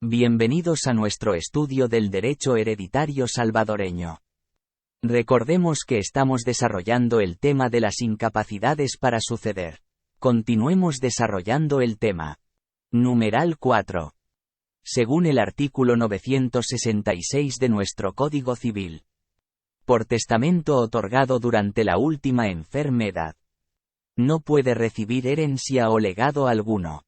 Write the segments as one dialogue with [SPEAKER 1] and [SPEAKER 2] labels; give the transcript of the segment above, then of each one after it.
[SPEAKER 1] Bienvenidos a nuestro estudio del derecho hereditario salvadoreño. Recordemos que estamos desarrollando el tema de las incapacidades para suceder. Continuemos desarrollando el tema. Numeral 4. Según el artículo 966 de nuestro Código Civil. Por testamento otorgado durante la última enfermedad. No puede recibir herencia o legado alguno.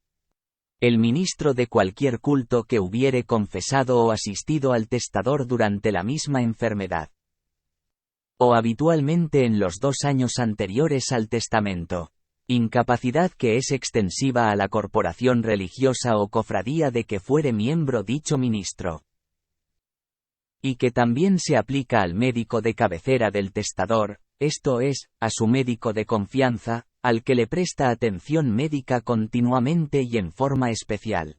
[SPEAKER 1] El ministro de cualquier culto que hubiere confesado o asistido al testador durante la misma enfermedad. O habitualmente en los 2 años anteriores al testamento. Incapacidad que es extensiva a la corporación religiosa o cofradía de que fuere miembro dicho ministro. Y que también se aplica al médico de cabecera del testador, esto es, a su médico de confianza, al que le presta atención médica continuamente y en forma especial.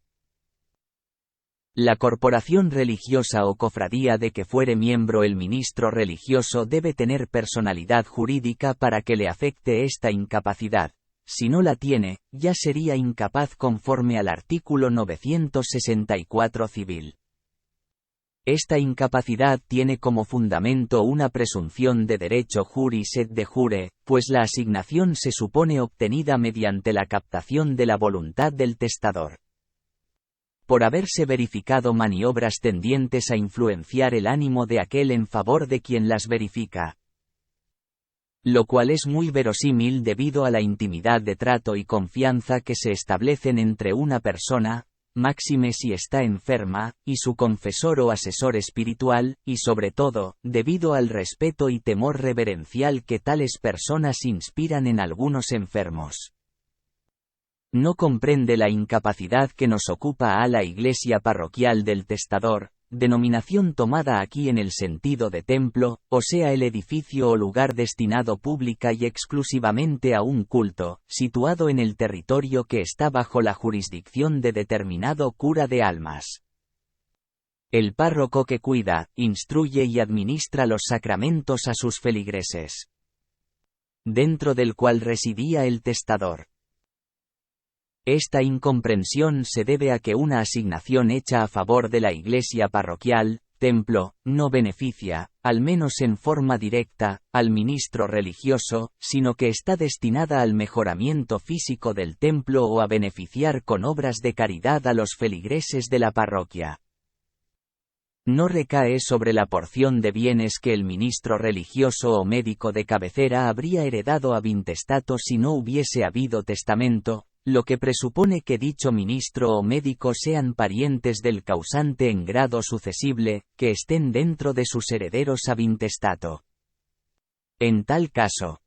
[SPEAKER 1] La corporación religiosa o cofradía de que fuere miembro el ministro religioso debe tener personalidad jurídica para que le afecte esta incapacidad. Si no la tiene, ya sería incapaz conforme al artículo 964 civil. Esta incapacidad tiene como fundamento una presunción de derecho juris et de jure, pues la asignación se supone obtenida mediante la captación de la voluntad del testador. Por haberse verificado maniobras tendientes a influenciar el ánimo de aquel en favor de quien las verifica. Lo cual es muy verosímil debido a la intimidad de trato y confianza que se establecen entre una persona, máxime si está enferma, y su confesor o asesor espiritual, y sobre todo, debido al respeto y temor reverencial que tales personas inspiran en algunos enfermos. No comprende la incapacidad que nos ocupa a la iglesia parroquial del testador, denominación tomada aquí en el sentido de templo, o sea el edificio o lugar destinado pública y exclusivamente a un culto, situado en el territorio que está bajo la jurisdicción de determinado cura de almas. El párroco que cuida, instruye y administra los sacramentos a sus feligreses. Dentro del cual residía el testador. Esta incomprensión se debe a que una asignación hecha a favor de la iglesia parroquial, templo, no beneficia, al menos en forma directa, al ministro religioso, sino que está destinada al mejoramiento físico del templo o a beneficiar con obras de caridad a los feligreses de la parroquia. No recae sobre la porción de bienes que el ministro religioso o médico de cabecera habría heredado ab intestato si no hubiese habido testamento, lo que presupone que dicho ministro o médico sean parientes del causante en grado sucesible, que estén dentro de sus herederos ab intestato. En tal caso,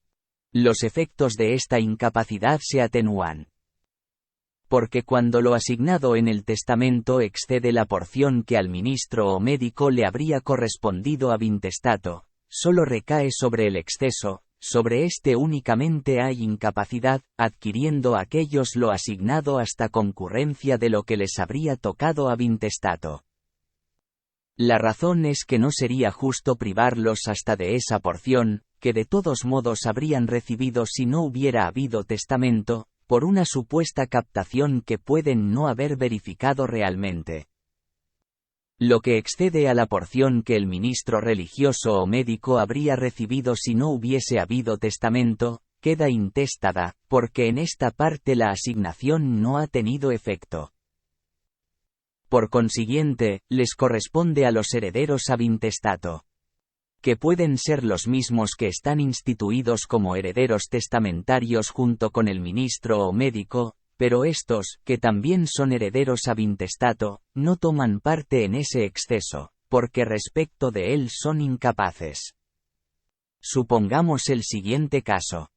[SPEAKER 1] los efectos de esta incapacidad se atenúan. Porque cuando lo asignado en el testamento excede la porción que al ministro o médico le habría correspondido ab intestato, solo recae sobre el exceso. Sobre este únicamente hay incapacidad, adquiriendo aquellos lo asignado hasta concurrencia de lo que les habría tocado ab intestato. La razón es que no sería justo privarlos hasta de esa porción, que de todos modos habrían recibido si no hubiera habido testamento, por una supuesta captación que pueden no haber verificado realmente. Lo que excede a la porción que el ministro religioso o médico habría recibido si no hubiese habido testamento, queda intestada, porque en esta parte la asignación no ha tenido efecto. Por consiguiente, les corresponde a los herederos ab intestato. Que pueden ser los mismos que están instituidos como herederos testamentarios junto con el ministro o médico, pero estos, que también son herederos ab intestato, no toman parte en ese exceso, porque respecto de él son incapaces. Supongamos el siguiente caso.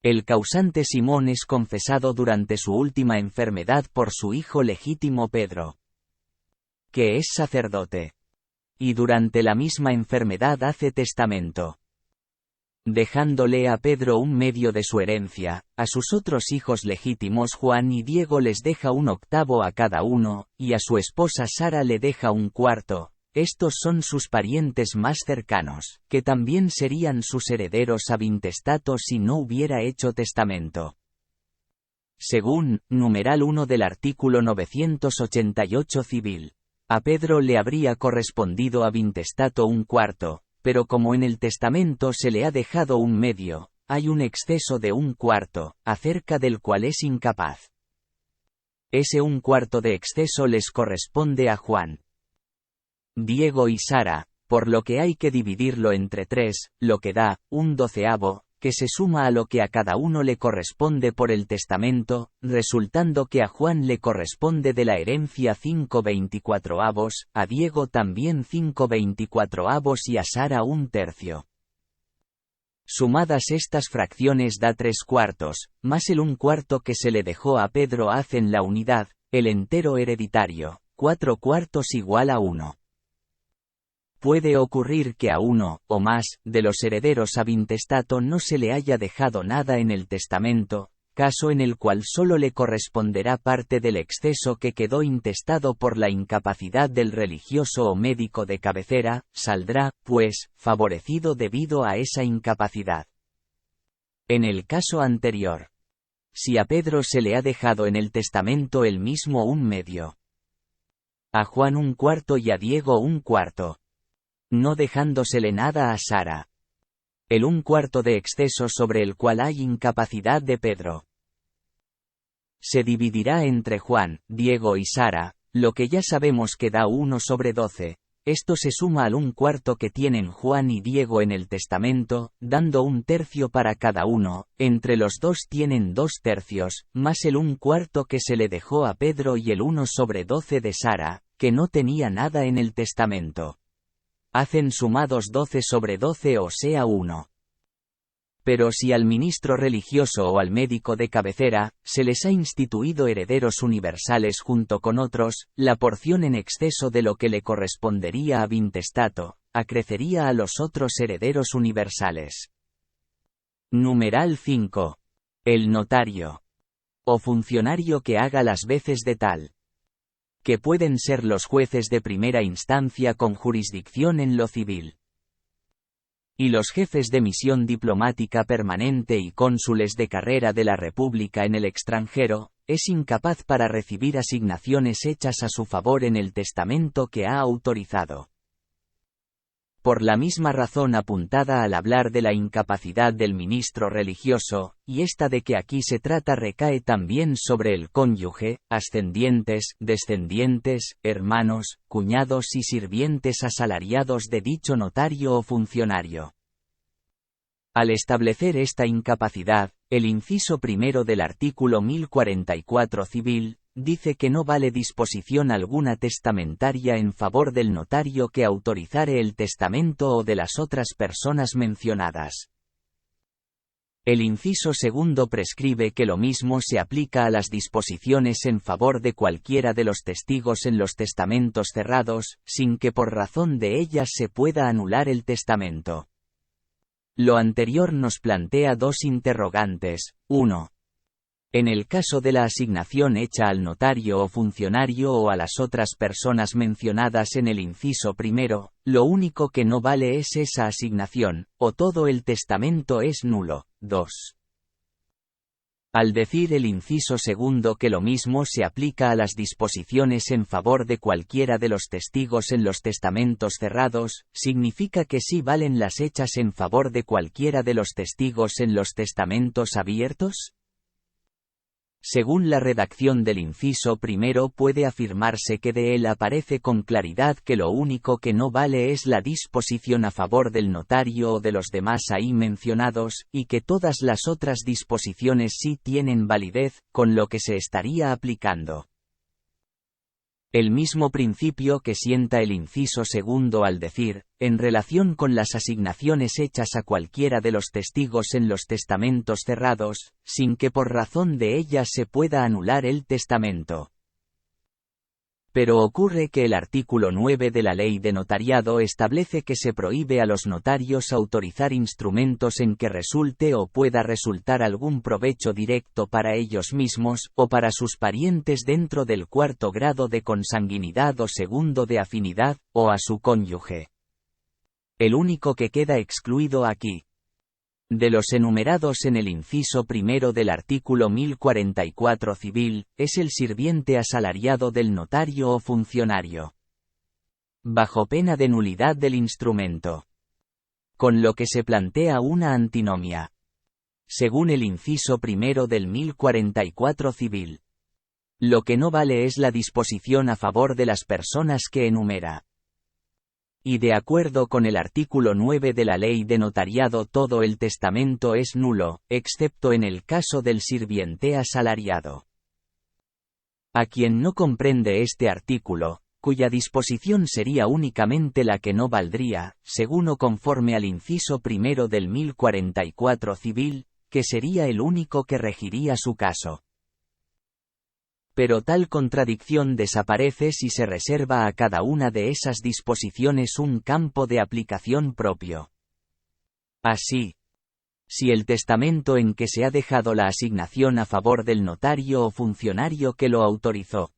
[SPEAKER 1] El causante Simón es confesado durante su última enfermedad por su hijo legítimo Pedro, que es sacerdote. Y durante la misma enfermedad hace testamento. Dejándole a Pedro un medio de su herencia, a sus otros hijos legítimos Juan y Diego les deja 1/8 a cada uno, y a su esposa Sara le deja 1/4. Estos son sus parientes más cercanos, que también serían sus herederos ab intestato si no hubiera hecho testamento. Según, numeral 1 del artículo 988 civil. A Pedro le habría correspondido ab intestato un cuarto, pero como en el testamento se le ha dejado un medio, hay un exceso de un cuarto, acerca del cual es incapaz. Ese un cuarto de exceso les corresponde a Juan, Diego y Sara, por lo que hay que dividirlo entre 3, lo que da, un doceavo, que se suma a lo que a cada uno le corresponde por el testamento, resultando que a Juan le corresponde de la herencia 5/24, a Diego también 5/24 y a Sara un tercio. Sumadas estas fracciones da 3/4, más el un cuarto que se le dejó a Pedro hacen la unidad, el entero hereditario, 4/4 igual a 1. Puede ocurrir que a uno, o más, de los herederos ab intestato no se le haya dejado nada en el testamento, caso en el cual solo le corresponderá parte del exceso que quedó intestado por la incapacidad del religioso o médico de cabecera, saldrá, pues, favorecido debido a esa incapacidad. En el caso anterior, si a Pedro se le ha dejado en el testamento el mismo un medio, a Juan un cuarto y a Diego un cuarto, no dejándosele nada a Sara, el un cuarto de exceso sobre el cual hay incapacidad de Pedro se dividirá entre Juan, Diego y Sara, lo que ya sabemos que da 1/12, esto se suma al un cuarto que tienen Juan y Diego en el testamento, dando un tercio para cada uno, entre los dos tienen 2/3, más el un cuarto que se le dejó a Pedro y el 1/12 de Sara, que no tenía nada en el testamento. Hacen sumados 12/12 o sea 1. Pero si al ministro religioso o al médico de cabecera, se les ha instituido herederos universales junto con otros, la porción en exceso de lo que le correspondería ab intestato, acrecería a los otros herederos universales. Numeral 5. El notario. O funcionario que haga las veces de tal. Que pueden ser los jueces de primera instancia con jurisdicción en lo civil. Y los jefes de misión diplomática permanente y cónsules de carrera de la República en el extranjero, es incapaz para recibir asignaciones hechas a su favor en el testamento que ha autorizado. Por la misma razón apuntada al hablar de la incapacidad del ministro religioso, y esta de que aquí se trata recae también sobre el cónyuge, ascendientes, descendientes, hermanos, cuñados y sirvientes asalariados de dicho notario o funcionario. Al establecer esta incapacidad, el inciso primero del artículo 1044 civil, dice que no vale disposición alguna testamentaria en favor del notario que autorizare el testamento o de las otras personas mencionadas. El inciso segundo prescribe que lo mismo se aplica a las disposiciones en favor de cualquiera de los testigos en los testamentos cerrados, sin que por razón de ellas se pueda anular el testamento. Lo anterior nos plantea dos interrogantes. 1. En el caso de la asignación hecha al notario o funcionario o a las otras personas mencionadas en el inciso primero, lo único que no vale es esa asignación, o todo el testamento es nulo. 2. Al decir el inciso segundo que lo mismo se aplica a las disposiciones en favor de cualquiera de los testigos en los testamentos cerrados, significa que sí valen las hechas en favor de cualquiera de los testigos en los testamentos abiertos. Según la redacción del inciso primero puede afirmarse que de él aparece con claridad que lo único que no vale es la disposición a favor del notario o de los demás ahí mencionados, y que todas las otras disposiciones sí tienen validez, con lo que se estaría aplicando el mismo principio que sienta el inciso segundo al decir, en relación con las asignaciones hechas a cualquiera de los testigos en los testamentos cerrados, sin que por razón de ellas se pueda anular el testamento. Pero ocurre que el artículo 9 de la Ley de Notariado establece que se prohíbe a los notarios autorizar instrumentos en que resulte o pueda resultar algún provecho directo para ellos mismos, o para sus parientes dentro del cuarto grado de consanguinidad o segundo de afinidad, o a su cónyuge. El único que queda excluido aquí De los enumerados en el inciso primero del artículo 1044 civil, es el sirviente asalariado del notario o funcionario. Bajo pena de nulidad del instrumento. Con lo que se plantea una antinomia. Según el inciso primero del 1044 civil. Lo que no vale es la disposición a favor de las personas que enumera. Y de acuerdo con el artículo 9 de la Ley de Notariado, todo el testamento es nulo, excepto en el caso del sirviente asalariado. A quien no comprende este artículo, cuya disposición sería únicamente la que no valdría, según o conforme al inciso primero del 1044 civil, que sería el único que regiría su caso. Pero tal contradicción desaparece si se reserva a cada una de esas disposiciones un campo de aplicación propio. Así, si el testamento en que se ha dejado la asignación a favor del notario o funcionario que lo autorizó,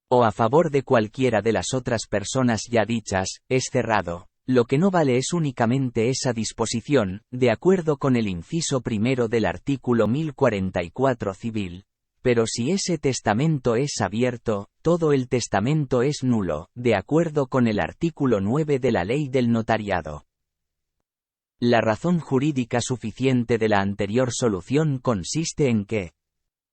[SPEAKER 1] o a favor de cualquiera de las otras personas ya dichas, es cerrado, lo que no vale es únicamente esa disposición, de acuerdo con el inciso primero del artículo 1044 civil. Pero si ese testamento es abierto, todo el testamento es nulo, de acuerdo con el artículo 9 de la Ley del Notariado. La razón jurídica suficiente de la anterior solución consiste en que,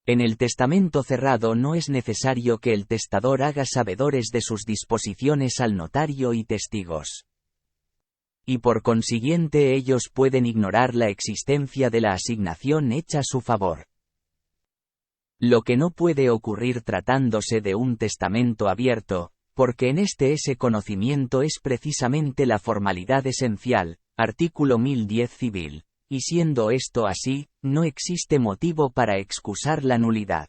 [SPEAKER 1] en el testamento cerrado no es necesario que el testador haga sabedores de sus disposiciones al notario y testigos. Y por consiguiente ellos pueden ignorar la existencia de la asignación hecha a su favor. Lo que no puede ocurrir tratándose de un testamento abierto, porque en ese conocimiento es precisamente la formalidad esencial, artículo 1010 civil, y siendo esto así, no existe motivo para excusar la nulidad.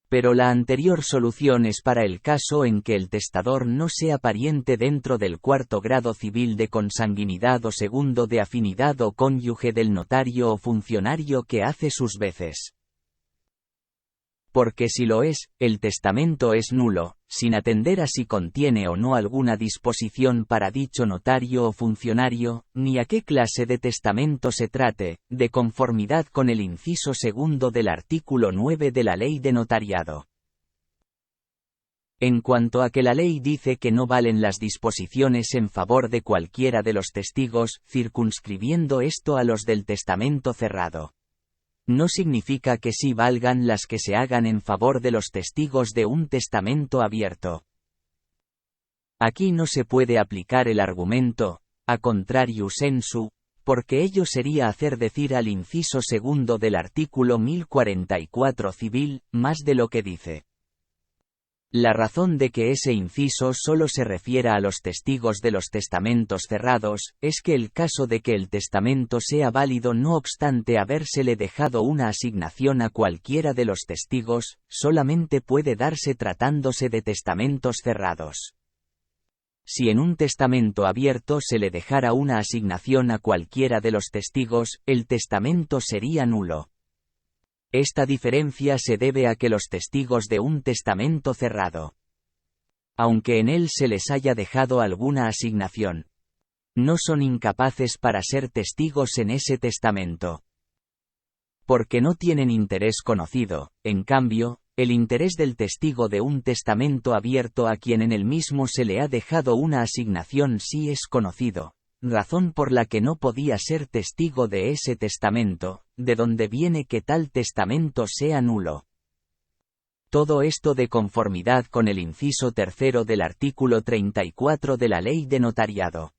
[SPEAKER 1] Pero la anterior solución es para el caso en que el testador no sea pariente dentro del cuarto grado civil de consanguinidad o segundo de afinidad o cónyuge del notario o funcionario que hace sus veces. Porque si lo es, el testamento es nulo, sin atender a si contiene o no alguna disposición para dicho notario o funcionario, ni a qué clase de testamento se trate, de conformidad con el inciso segundo del artículo 9 de la Ley de Notariado. En cuanto a que la ley dice que no valen las disposiciones en favor de cualquiera de los testigos, circunscribiendo esto a los del testamento cerrado. No significa que sí valgan las que se hagan en favor de los testigos de un testamento abierto. Aquí no se puede aplicar el argumento, a contrariu sensu, porque ello sería hacer decir al inciso segundo del artículo 1044 civil, más de lo que dice. La razón de que ese inciso solo se refiera a los testigos de los testamentos cerrados, es que el caso de que el testamento sea válido no obstante habérsele dejado una asignación a cualquiera de los testigos, solamente puede darse tratándose de testamentos cerrados. Si en un testamento abierto se le dejara una asignación a cualquiera de los testigos, el testamento sería nulo. Esta diferencia se debe a que los testigos de un testamento cerrado, aunque en él se les haya dejado alguna asignación, no son incapaces para ser testigos en ese testamento. Porque no tienen interés conocido, en cambio, el interés del testigo de un testamento abierto a quien en el mismo se le ha dejado una asignación sí es conocido. Razón por la que no podía ser testigo de ese testamento, de donde viene que tal testamento sea nulo. Todo esto de conformidad con el inciso tercero del artículo 34 de la Ley de Notariado.